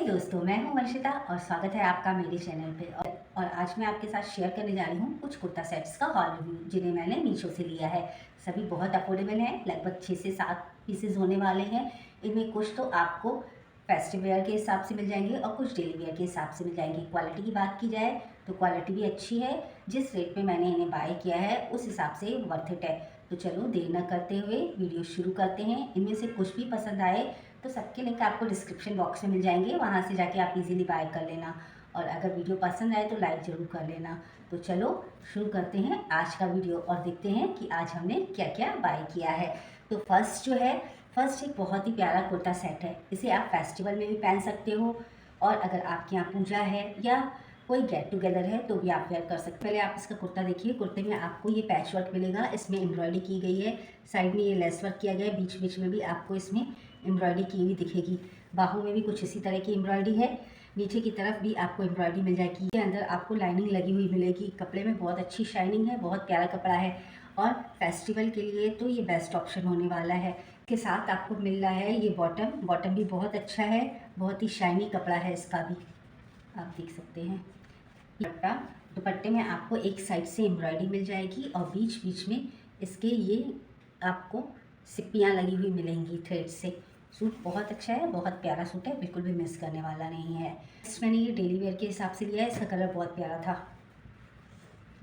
दोस्तों, मैं हूं वर्षिता और स्वागत है आपका मेरे चैनल पे। और आज मैं आपके साथ शेयर करने जा रही हूं कुछ कुर्ता सेट्स का हॉल रिव्यू, जिन्हें मैंने मीशो से लिया है। सभी बहुत अफोर्डेबल हैं, लगभग 6 से 7 पीसेज होने वाले हैं। इनमें कुछ तो आपको फेस्टिव वेयर के हिसाब से मिल जाएंगे और कुछ डेली वेयर के हिसाब से मिल जाएंगे। क्वालिटी की बात की जाए तो क्वालिटी भी अच्छी है। जिस रेट में मैंने इन्हें बाय किया है उस हिसाब से वर्थ इट है। तो चलो देर न करते हुए वीडियो शुरू करते हैं। इनमें से कुछ भी पसंद आए तो सबके लिंक आपको डिस्क्रिप्शन बॉक्स में मिल जाएंगे, वहाँ से जाके आप इजीली बाय कर लेना। और अगर वीडियो पसंद आए तो लाइक ज़रूर कर लेना। तो चलो शुरू करते हैं आज का वीडियो और देखते हैं कि आज हमने क्या क्या बाय किया है। तो फर्स्ट एक बहुत ही प्यारा कुर्ता सेट है। इसे आप फेस्टिवल में भी पहन सकते हो और अगर आपके यहाँ पूजा है या कोई गेट टुगेदर है तो भी आप वेयर कर सकते हैं। पहले आप इसका कुर्ता देखिए। कुर्ते में आपको ये पैच वर्क मिलेगा, इसमें एम्ब्रॉयडरी की गई है, साइड में ये लेस वर्क किया गया है, बीच बीच में भी आपको इसमें एम्ब्रॉयडरी की हुई दिखेगी। बाहों में भी कुछ इसी तरह की एम्ब्रॉयडरी है, नीचे की तरफ भी आपको एम्ब्रॉयडरी मिल जाएगी। ये अंदर आपको लाइनिंग लगी हुई मिलेगी। कपड़े में बहुत अच्छी शाइनिंग है, बहुत प्यारा कपड़ा है और फेस्टिवल के लिए तो ये बेस्ट ऑप्शन होने वाला है। इसके साथ आपको मिल रहा है ये बॉटम भी बहुत अच्छा है, बहुत ही शाइनी कपड़ा है इसका भी, आप देख सकते हैं। दुपट्टे में आपको एक साइड से एम्ब्रॉयडरी मिल जाएगी और बीच बीच में इसके ये आपको सिप्पियाँ लगी हुई मिलेंगी थ्रेड से। सूट बहुत अच्छा है, बहुत प्यारा सूट है, बिल्कुल भी मिस करने वाला नहीं है। मैंने ये डेली वेयर के हिसाब से लिया है, इसका कलर बहुत प्यारा था।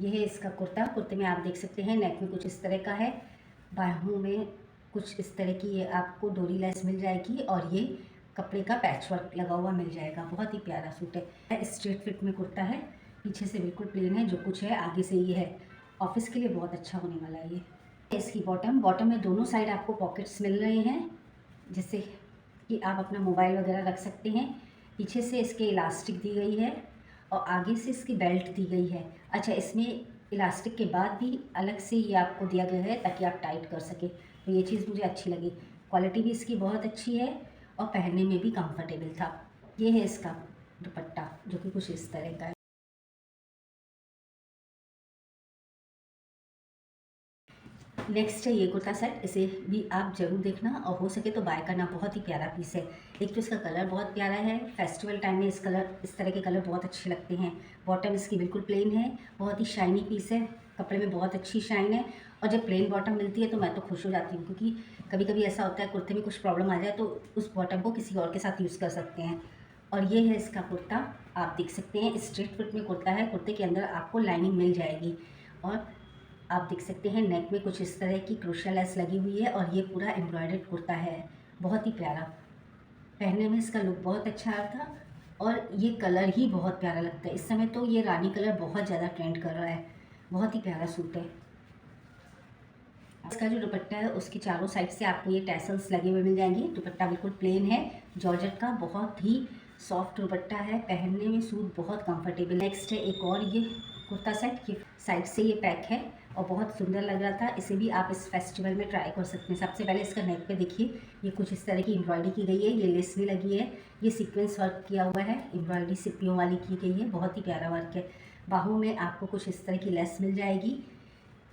ये है इसका कुर्ते में आप देख सकते हैं नेक में कुछ इस तरह का है, बाहों में कुछ इस तरह की ये आपको डोरी लेस मिल जाएगी और ये कपड़े का पैच वर्क लगा हुआ मिल जाएगा। बहुत ही प्यारा सूट है। स्ट्रेट फिट में कुर्ता है, पीछे से बिल्कुल प्लेन है, जो कुछ है आगे से ये है। ऑफिस के लिए बहुत अच्छा होने वाला है ये। इसकी बॉटम में दोनों साइड आपको पॉकेट्स मिल रहे हैं, जिससे कि आप अपना मोबाइल वगैरह रख सकते हैं। पीछे से इसके इलास्टिक दी गई है और आगे से इसकी बेल्ट दी गई है। अच्छा, इसमें इलास्टिक के बाद भी अलग से ये आपको दिया गया है ताकि आप टाइट कर सके, तो ये चीज़ मुझे अच्छी लगी। क्वालिटी भी इसकी बहुत अच्छी है और पहनने में भी कंफर्टेबल था। ये है इसका दुपट्टा, जो कि कुछ इस तरह का है। नेक्स्ट है ये कुर्ता सेट, इसे भी आप ज़रूर देखना और हो सके तो बाय करना। बहुत ही प्यारा पीस है। एक तो इसका कलर बहुत प्यारा है, फेस्टिवल टाइम में इस तरह के कलर बहुत अच्छे लगते हैं। बॉटम इसकी बिल्कुल प्लेन है, बहुत ही शाइनी पीस है, कपड़े में बहुत अच्छी शाइन है। और जब प्लेन बॉटम मिलती है तो मैं तो खुश हो जाती हूँ, क्योंकि कभी कभी ऐसा होता है कुर्ते में कुछ प्रॉब्लम आ जाए तो उस बॉटम को किसी और के साथ यूज़ कर सकते हैं। और ये है इसका कुर्ता, आप देख सकते हैं स्ट्रेट फिट में कुर्ता है। कुर्ते के अंदर आपको लाइनिंग मिल जाएगी और आप देख सकते हैं नेक में कुछ इस तरह की क्रोशिया लेस लगी हुई है और ये पूरा एम्ब्रॉयडर्ड कुर्ता है, बहुत ही प्यारा। पहनने में इसका लुक बहुत अच्छा आ था और ये कलर ही बहुत प्यारा लगता है। इस समय तो ये रानी कलर बहुत ज़्यादा ट्रेंड कर रहा है। बहुत ही प्यारा सूट है। इसका जो दुपट्टा है उसके चारों साइड से आपको ये टैसल्स लगे हुए मिल जाएंगे। दुपट्टा बिल्कुल प्लेन है, जॉर्जेट का, बहुत ही सॉफ्ट दुपट्टा है, पहनने में सूट बहुत कंफर्टेबल। नेक्स्ट है एक और ये कुर्ता सेट, ये साइड से ये पैक है और बहुत सुंदर लग रहा था। इसे भी आप इस फेस्टिवल में ट्राई कर सकते हैं। सबसे पहले इसका नेक पे देखिए, ये कुछ इस तरह की एम्ब्रॉयडरी की गई है, ये लेस भी लगी है, ये सीक्वेंस वर्क किया हुआ है, एम्ब्रॉयडरी सिप्पियों वाली की गई है, बहुत ही प्यारा वर्क है। बाहों में आपको कुछ इस तरह की लेस मिल जाएगी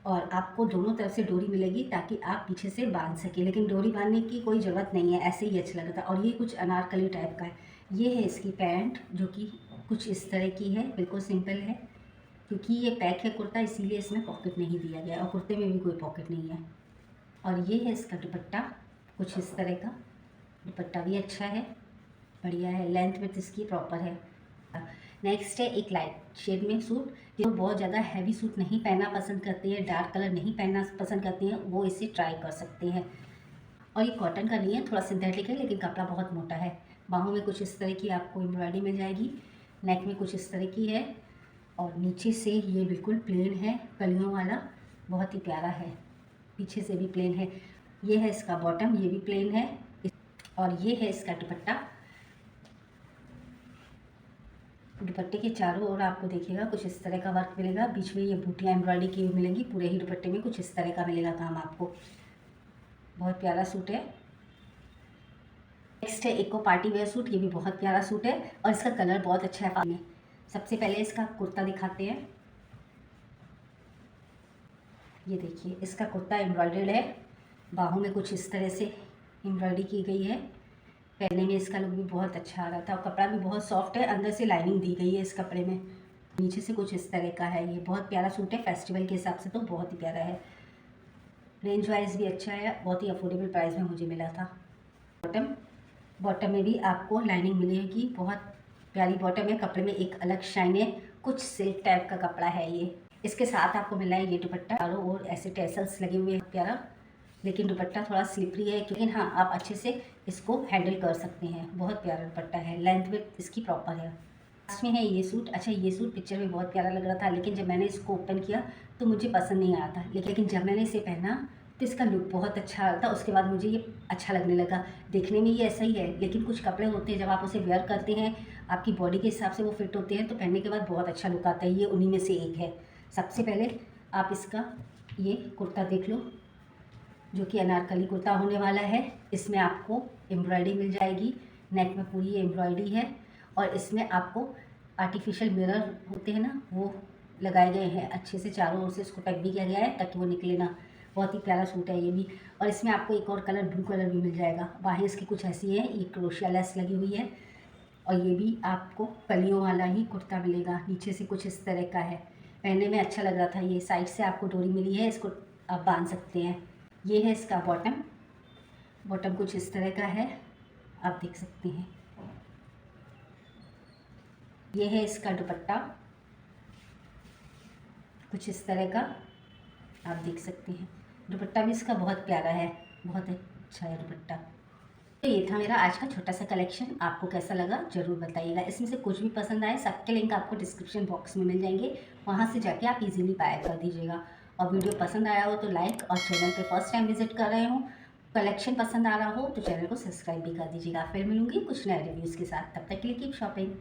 और आपको दोनों तरफ से डोरी मिलेगी ताकि आप पीछे से बांध सकें, लेकिन डोरी बांधने की कोई ज़रूरत नहीं है, ऐसे ही अच्छा लगता है। और ये कुछ अनारकली टाइप का है। ये है इसकी पैंट, जो कि कुछ इस तरह की है, बिल्कुल सिंपल है। क्योंकि ये पैक है कुर्ता, इसीलिए इसमें पॉकेट नहीं दिया गया और कुर्ते में भी कोई पॉकेट नहीं है। और ये है इसका दुपट्टा, कुछ इस तरह का। दुपट्टा भी अच्छा है, बढ़िया है, लेंथ विड्थ इसकी प्रॉपर है। नेक्स्ट है एक लाइट शेड में सूट, जो बहुत ज़्यादा हैवी सूट नहीं पहनना पसंद करते हैं, डार्क कलर नहीं पहनना पसंद करते हैं, वो इसे ट्राई कर सकते हैं। और ये कॉटन का नहीं है, थोड़ा सिंथेटिक है, लेकिन कपड़ा बहुत मोटा है। बाहों में कुछ इस तरह की आपको एम्ब्रॉयडरी मिल जाएगी, नेक में कुछ इस तरह की है और नीचे से ये बिल्कुल प्लेन है, कलियों वाला, बहुत ही प्यारा है। पीछे से भी प्लेन है। ये है इसका बॉटम, ये भी प्लेन है और ये है इसका दुपट्टा। दुपट्टे के चारों ओर आपको देखिएगा कुछ इस तरह का वर्क मिलेगा, बीच में ये बूटियाँ एम्ब्रॉयडरी की मिलेंगी, पूरे ही दुपट्टे में कुछ इस तरह का मिलेगा काम आपको। बहुत प्यारा सूट है। नेक्स्ट है एक को पार्टी वेयर सूट, ये भी बहुत प्यारा सूट है और इसका कलर बहुत अच्छा है। सबसे पहले इसका कुर्ता दिखाते हैं। ये देखिए, इसका कुर्ता एम्ब्रॉयडर्ड है, बाहों में कुछ इस तरह से एम्ब्रॉयडरी की गई है, पहनने में इसका लुक भी बहुत अच्छा आ रहा था और कपड़ा भी बहुत सॉफ्ट है, अंदर से लाइनिंग दी गई है इस कपड़े में। नीचे से कुछ इस तरह का है, ये बहुत प्यारा सूट है, फेस्टिवल के हिसाब से तो बहुत ही प्यारा है। रेंज वाइज भी अच्छा है, बहुत ही अफोर्डेबल प्राइस में मुझे मिला था। बॉटम बॉटम में भी आपको लाइनिंग मिलेगी, बहुत प्यारी बॉटम है, कपड़े में एक अलग शाइन है, कुछ सिल्क टाइप का कपड़ा है ये। इसके साथ आपको मिला है ये दुपट्टा, चारों ओर ऐसे टेसल्स लगे हुए हैं, प्यारा। लेकिन दुपट्टा थोड़ा स्लिपरी है, लेकिन हाँ आप अच्छे से इसको हैंडल कर सकते हैं। बहुत प्यारा दुपट्टा है, लेंथ में इसकी प्रॉपर है। लास्ट में है ये सूट। अच्छा, ये सूट पिक्चर में बहुत प्यारा लग रहा था, लेकिन जब मैंने इसको ओपन किया तो मुझे पसंद नहीं आया था। लेकिन जब मैंने इसे पहना तो इसका लुक बहुत अच्छा आ रहा था। उसके बाद मुझे ये अच्छा लगने लगा। देखने में ये ऐसा ही है, लेकिन कुछ कपड़े होते हैं जब आप उसे वेयर करते हैं, आपकी बॉडी के हिसाब से वो फिट होते हैं, तो पहनने के बाद बहुत अच्छा लुक आता है। ये उन्हीं में से एक है। सबसे पहले आप इसका ये कुर्ता देख लो, जो कि अनारकली कुर्ता होने वाला है। इसमें आपको एम्ब्रॉयडरी मिल जाएगी, नेक में पूरी एम्ब्रॉयडरी है, और इसमें आपको आर्टिफिशियल मिरर होते हैं ना, वो लगाए गए हैं अच्छे से, चारों ओर से इसको पैक भी किया गया है ताकि वो निकले ना। बहुत ही प्यारा सूट है ये भी। और इसमें आपको एक और कलर ब्लू कलर भी मिल जाएगा। बाहें इसकी कुछ ऐसी है, ये क्रोशिया लेस लगी हुई है, और ये भी आपको कलियों वाला ही कुर्ता मिलेगा। नीचे से कुछ इस तरह का है, पहनने में अच्छा लग रहा था। ये साइड से आपको डोरी मिली है, इसको आप बांध सकते हैं। ये है इसका बॉटम। बॉटम कुछ इस तरह का है, आप देख सकते हैं। ये है इसका दुपट्टा, कुछ इस तरह का आप देख सकते हैं। दुपट्टा भी इसका बहुत प्यारा है, बहुत अच्छा है दुपट्टा। तो ये था मेरा आज का छोटा सा कलेक्शन। आपको कैसा लगा ज़रूर बताइएगा। इसमें से कुछ भी पसंद आए, सबके लिंक आपको डिस्क्रिप्शन बॉक्स में मिल जाएंगे, वहाँ से जाके आप इजीली बाय कर दीजिएगा। और वीडियो पसंद आया हो तो लाइक, और चैनल पे फर्स्ट टाइम विजिट कर रहे हो, कलेक्शन पसंद आ रहा हो तो चैनल को सब्सक्राइब भी कर दीजिएगा। फिर मिलूंगी कुछ नए रिव्यूज़ के साथ, तब तक के लिए कीप शॉपिंग।